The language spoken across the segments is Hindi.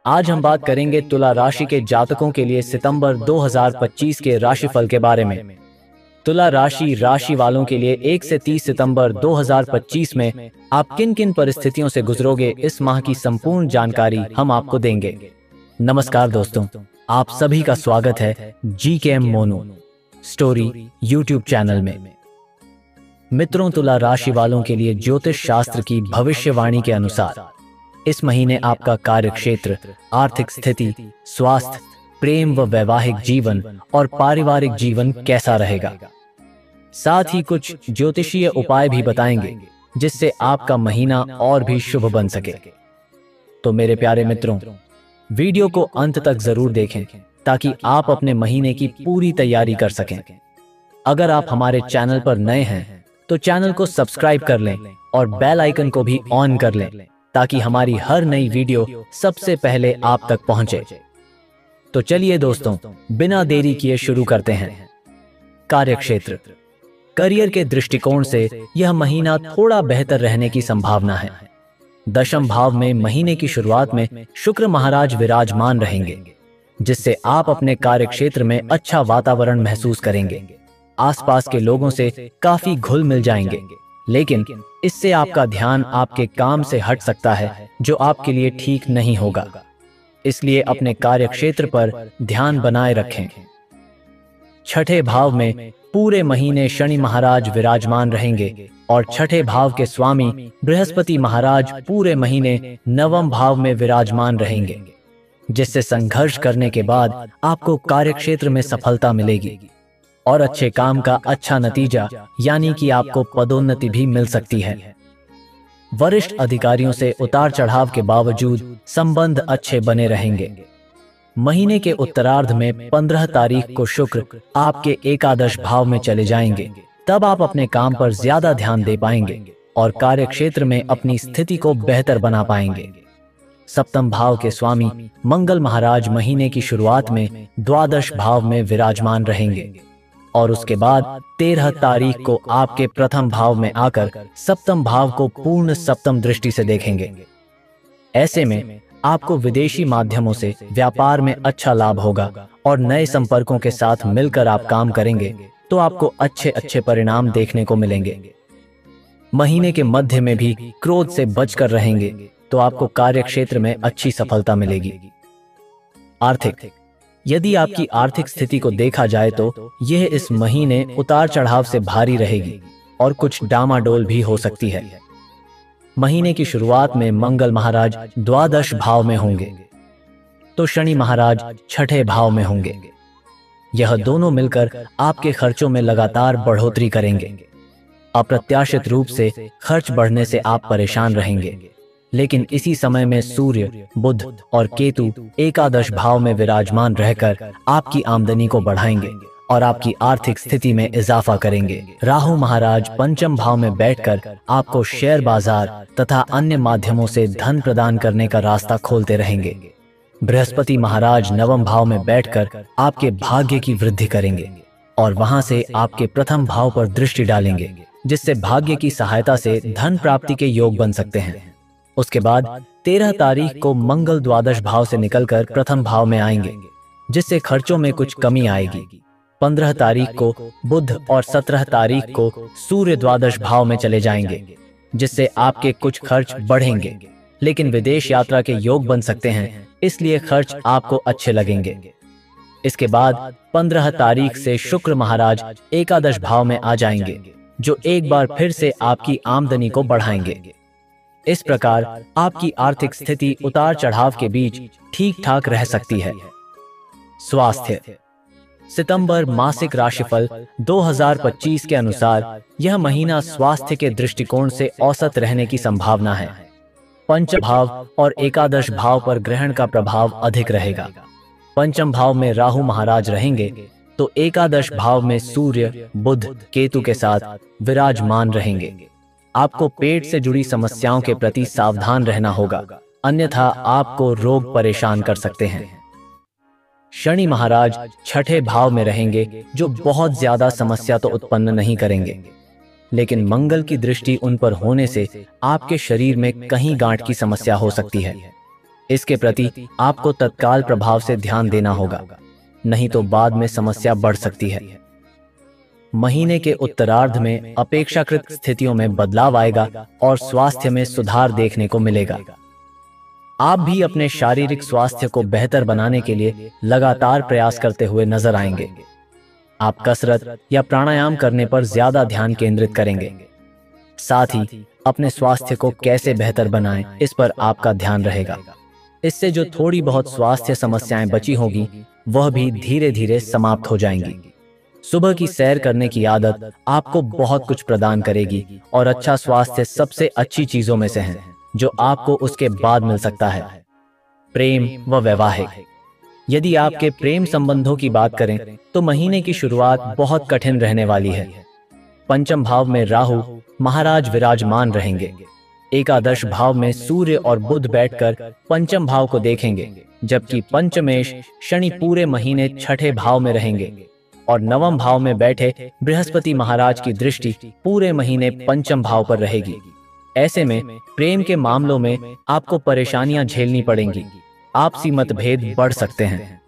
आज हम बात करेंगे तुला राशि के जातकों के लिए सितंबर 2025 के राशिफल के बारे में। तुला राशि वालों के लिए 1 से 30 सितंबर 2025 में आप किन किन परिस्थितियों से गुजरोगे, इस माह की संपूर्ण जानकारी हम आपको देंगे। नमस्कार दोस्तों, आप सभी का स्वागत है GKM Monu story YouTube channel में। मित्रों, तुला राशि वालों के लिए ज्योतिष शास्त्र की भविष्यवाणी के अनुसार इस महीने आपका कार्यक्षेत्र, आर्थिक स्थिति, स्वास्थ्य, प्रेम व वैवाहिक जीवन और पारिवारिक जीवन कैसा रहेगा। साथ ही कुछ ज्योतिषीय उपाय भी बताएंगे जिससे आपका महीना और भी शुभ बन सके। तो मेरे प्यारे मित्रों, वीडियो को अंत तक जरूर देखें ताकि आप अपने महीने की पूरी तैयारी कर सकें। अगर आप हमारे चैनल पर नए हैं तो चैनल को सब्सक्राइब कर लें और बेल आइकन को भी ऑन कर लें ताकि हमारी हर नई वीडियो सबसे पहले आप तक पहुंचे। तो चलिए दोस्तों, बिना देरी किए शुरू करते हैं। कार्यक्षेत्र, करियर के दृष्टिकोण से यह महीना थोड़ा बेहतर रहने की संभावना है। दशम भाव में महीने की शुरुआत में शुक्र महाराज विराजमान रहेंगे, जिससे आप अपने कार्यक्षेत्र में अच्छा वातावरण महसूस करेंगे। आसपास के लोगों से काफी घुल मिल जाएंगे, लेकिन इससे आपका ध्यान आपके काम से हट सकता है, जो आपके लिए ठीक नहीं होगा। इसलिए अपने कार्यक्षेत्र पर ध्यान बनाए रखें। छठे भाव में पूरे महीने शनि महाराज विराजमान रहेंगे और छठे भाव के स्वामी बृहस्पति महाराज पूरे महीने नवम भाव में विराजमान रहेंगे, जिससे संघर्ष करने के बाद आपको कार्यक्षेत्र में सफलता मिलेगी और अच्छे काम का अच्छा नतीजा यानी कि आपको पदोन्नति भी मिल सकती है। वरिष्ठ अधिकारियों से उतार चढ़ाव के बावजूद संबंध अच्छे बने रहेंगे। महीने के उत्तरार्ध में 15 तारीख को शुक्र आपके एकादश भाव में चले जाएंगे। तब आप अपने काम पर ज्यादा ध्यान दे पाएंगे और कार्यक्षेत्र में अपनी स्थिति को बेहतर बना पाएंगे। सप्तम भाव के स्वामी मंगल महाराज महीने की शुरुआत में द्वादश भाव में विराजमान रहेंगे और उसके बाद 13 तारीख को आपके प्रथम भाव में आकर सप्तम भाव को पूर्ण सप्तम दृष्टि से देखेंगे। ऐसे में आपको विदेशी माध्यमों से व्यापार में अच्छा लाभ होगा और नए संपर्कों के साथ मिलकर आप काम करेंगे तो आपको अच्छे परिणाम देखने को मिलेंगे। महीने के मध्य में भी क्रोध से बचकर रहेंगे तो आपको कार्यक्षेत्र में अच्छी सफलता मिलेगी। आर्थिक, यदि आपकी आर्थिक स्थिति को देखा जाए तो यह इस महीने उतार चढ़ाव से भारी रहेगी और कुछ डामाडोल भी हो सकती है। महीने की शुरुआत में मंगल महाराज द्वादश भाव में होंगे तो शनि महाराज छठे भाव में होंगे। यह दोनों मिलकर आपके खर्चों में लगातार बढ़ोतरी करेंगे। अप्रत्याशित रूप से खर्च बढ़ने से आप परेशान रहेंगे, लेकिन इसी समय में सूर्य, बुध और केतु एकादश भाव में विराजमान रहकर आपकी आमदनी को बढ़ाएंगे और आपकी आर्थिक स्थिति में इजाफा करेंगे। राहु महाराज पंचम भाव में बैठकर आपको शेयर बाजार तथा अन्य माध्यमों से धन प्रदान करने का रास्ता खोलते रहेंगे। बृहस्पति महाराज नवम भाव में बैठकर आपके भाग्य की वृद्धि करेंगे और वहां से आपके प्रथम भाव पर दृष्टि डालेंगे, जिससे भाग्य की सहायता से धन प्राप्ति के योग बन सकते हैं। उसके बाद 13 तारीख को मंगल द्वादश भाव से निकलकर प्रथम भाव में आएंगे, जिससे खर्चों में कुछ कमी आएगी। 15 तारीख को बुध और 17 तारीख को सूर्य द्वादश भाव में चले जाएंगे, जिससे आपके कुछ खर्च बढ़ेंगे, लेकिन विदेश यात्रा के योग बन सकते हैं, इसलिए खर्च आपको अच्छे लगेंगे। इसके बाद 15 तारीख से शुक्र महाराज एकादश भाव में आ जाएंगे, जो एक बार फिर से आपकी आमदनी को बढ़ाएंगे। इस प्रकार आपकी आर्थिक स्थिति उतार चढ़ाव के बीच ठीक ठाक रह सकती है। स्वास्थ्य, सितंबर मासिक राशिफल 2025 के अनुसार यह महीना स्वास्थ्य के दृष्टिकोण से औसत रहने की संभावना है। पंचम भाव और एकादश भाव पर ग्रहण का प्रभाव अधिक रहेगा। पंचम भाव में राहु महाराज रहेंगे तो एकादश भाव में सूर्य, बुध, केतु के साथ विराजमान रहेंगे। आपको पेट से जुड़ी समस्याओं के प्रति सावधान रहना होगा, अन्यथा आपको रोग परेशान कर सकते हैं। शनि महाराज छठे भाव में रहेंगे, जो बहुत ज्यादा समस्या तो उत्पन्न नहीं करेंगे, लेकिन मंगल की दृष्टि उन पर होने से आपके शरीर में कहीं गांठ की समस्या हो सकती है। इसके प्रति आपको तत्काल प्रभाव से ध्यान देना होगा, नहीं तो बाद में समस्या बढ़ सकती है। महीने के उत्तरार्ध में अपेक्षाकृत स्थितियों में बदलाव आएगा और स्वास्थ्य में सुधार देखने को मिलेगा। आप भी अपने शारीरिक स्वास्थ्य को बेहतर बनाने के लिए लगातार प्रयास करते हुए नजर आएंगे। आप कसरत या प्राणायाम करने पर ज्यादा ध्यान केंद्रित करेंगे। साथ ही अपने स्वास्थ्य को कैसे बेहतर बनाएं, इस पर आपका ध्यान रहेगा। इससे जो थोड़ी बहुत स्वास्थ्य समस्याएं बची होगी वह भी धीरे धीरे समाप्त हो जाएंगी। सुबह की सैर करने की आदत आपको बहुत कुछ प्रदान करेगी और अच्छा स्वास्थ्य सबसे अच्छी चीजों में से है जो आपको उसके बाद मिल सकता है। प्रेम व वैवाहिक। यदि आपके प्रेम संबंधों की बात करें तो महीने की शुरुआत बहुत कठिन रहने वाली है। पंचम भाव में राहु महाराज विराजमान रहेंगे। एकादश भाव में सूर्य और बुध बैठकर पंचम भाव को देखेंगे, जबकि पंचमेश शनि पूरे महीने छठे भाव में रहेंगे और नवम भाव में बैठे बृहस्पति महाराज की दृष्टि पूरे महीने पंचम भाव पर रहेगी। ऐसे में प्रेम के मामलों में आपको परेशानियां झेलनी पड़ेंगी। आपसी मतभेद बढ़ सकते हैं,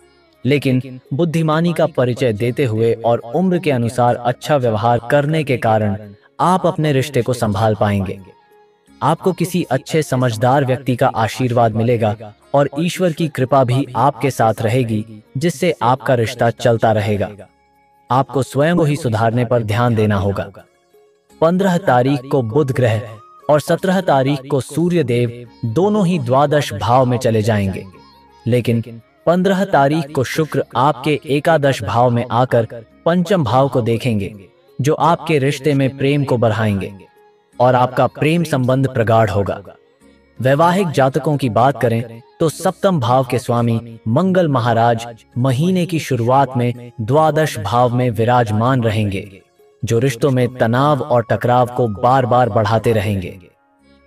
लेकिन बुद्धिमानी का परिचय देते हुए और उम्र के अनुसार अच्छा व्यवहार करने के कारण आप अपने रिश्ते को संभाल पाएंगे। आपको किसी अच्छे समझदार व्यक्ति का आशीर्वाद मिलेगा और ईश्वर की कृपा भी आपके साथ रहेगी, जिससे आपका रिश्ता चलता रहेगा। आपको स्वयं को ही सुधारने पर ध्यान देना होगा। 15 तारीख को बुध ग्रह और 17 तारीख को सूर्य देव दोनों ही द्वादश भाव में चले जाएंगे, लेकिन 15 तारीख को शुक्र आपके एकादश भाव में आकर पंचम भाव को देखेंगे, जो आपके रिश्ते में प्रेम को बढ़ाएंगे और आपका प्रेम संबंध प्रगाढ़ होगा। वैवाहिक जातकों की बात करें तो सप्तम भाव के स्वामी मंगल महाराज महीने की शुरुआत में द्वादश भाव में विराजमान रहेंगे, जो रिश्तों में तनाव और टकराव को बार बार बढ़ाते रहेंगे।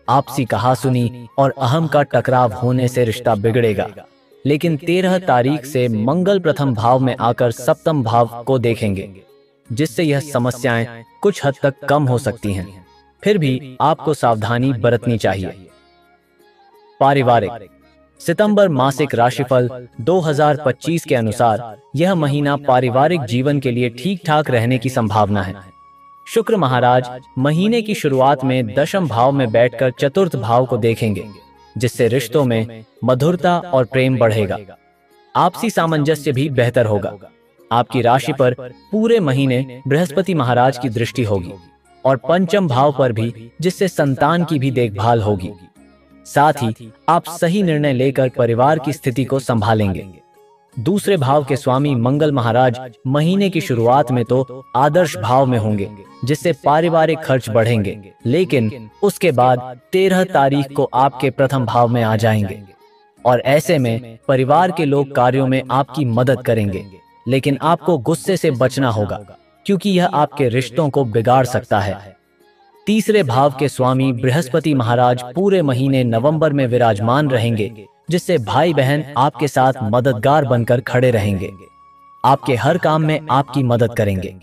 आपसी कहासुनी और अहम का टकराव होने से रिश्ता बिगड़ेगा, लेकिन 13 तारीख से मंगल प्रथम भाव में आकर सप्तम भाव को देखेंगे, जिससे यह समस्याएं कुछ हद तक कम हो सकती हैं। फिर भी आपको सावधानी बरतनी चाहिए। पारिवारिक। सितंबर मासिक राशिफल 2025 के अनुसार यह महीना पारिवारिक जीवन के लिए ठीक ठाक रहने की संभावना है। शुक्र महाराज महीने की शुरुआत में दशम भाव में बैठकर चतुर्थ भाव को देखेंगे, जिससे रिश्तों में मधुरता और प्रेम बढ़ेगा। आपसी सामंजस्य भी बेहतर होगा। आपकी राशि पर पूरे महीने बृहस्पति महाराज की दृष्टि होगी और पंचम भाव पर भी, जिससे संतान की भी देखभाल होगी। साथ ही आप सही निर्णय लेकर परिवार की स्थिति को संभालेंगे। दूसरे भाव के स्वामी मंगल महाराज महीने की शुरुआत में तो आदर्श भाव में होंगे, जिससे पारिवारिक खर्च बढ़ेंगे, लेकिन उसके बाद 13 तारीख को आपके प्रथम भाव में आ जाएंगे और ऐसे में परिवार के लोग कार्यों में आपकी मदद करेंगे, लेकिन आपको गुस्से से बचना होगा, क्योंकि यह आपके रिश्तों को बिगाड़ सकता है। तीसरे भाव के स्वामी बृहस्पति महाराज पूरे महीने नवंबर में विराजमान रहेंगे, जिससे भाई बहन आपके साथ मददगार बनकर खड़े रहेंगे। आपके हर काम में आपकी मदद करेंगे।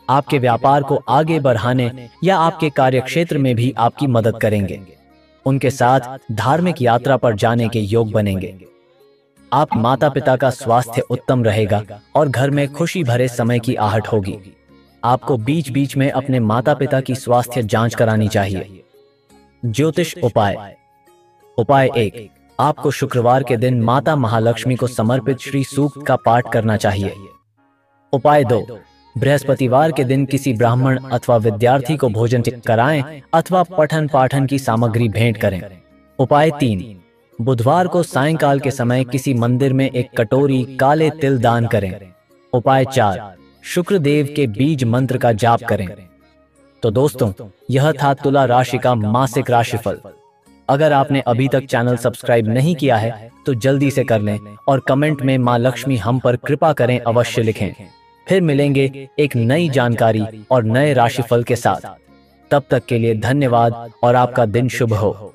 आपके व्यापार को आगे बढ़ाने या आपके कार्यक्षेत्र में भी आपकी मदद करेंगे। उनके साथ धार्मिक यात्रा पर जाने के योग बनेंगे। आप माता पिता का स्वास्थ्य उत्तम रहेगा और घर में खुशी भरे समय की आहट होगी। आपको बीच बीच में अपने माता पिता की स्वास्थ्य जांच करानी चाहिए। ज्योतिष उपाय। उपाय 1, आपको शुक्रवार के दिन माता महालक्ष्मी को समर्पित श्री सूक्त का पाठ करना चाहिए। उपाय 2, बृहस्पतिवार के दिन किसी ब्राह्मण अथवा विद्यार्थी को भोजन कराएं अथवा पठन पाठन की सामग्री भेंट करें। उपाय 3, बुधवार को सायंकाल के समय किसी मंदिर में एक कटोरी काले तिल दान करें। उपाय 4, शुक्रदेव के बीज मंत्र का जाप करें। तो दोस्तों, यह था तुला राशि का मासिक राशिफल। अगर आपने अभी तक चैनल सब्सक्राइब नहीं किया है तो जल्दी से कर लें और कमेंट में मां लक्ष्मी हम पर कृपा करें अवश्य लिखें। फिर मिलेंगे एक नई जानकारी और नए राशिफल के साथ। तब तक के लिए धन्यवाद और आपका दिन शुभ हो।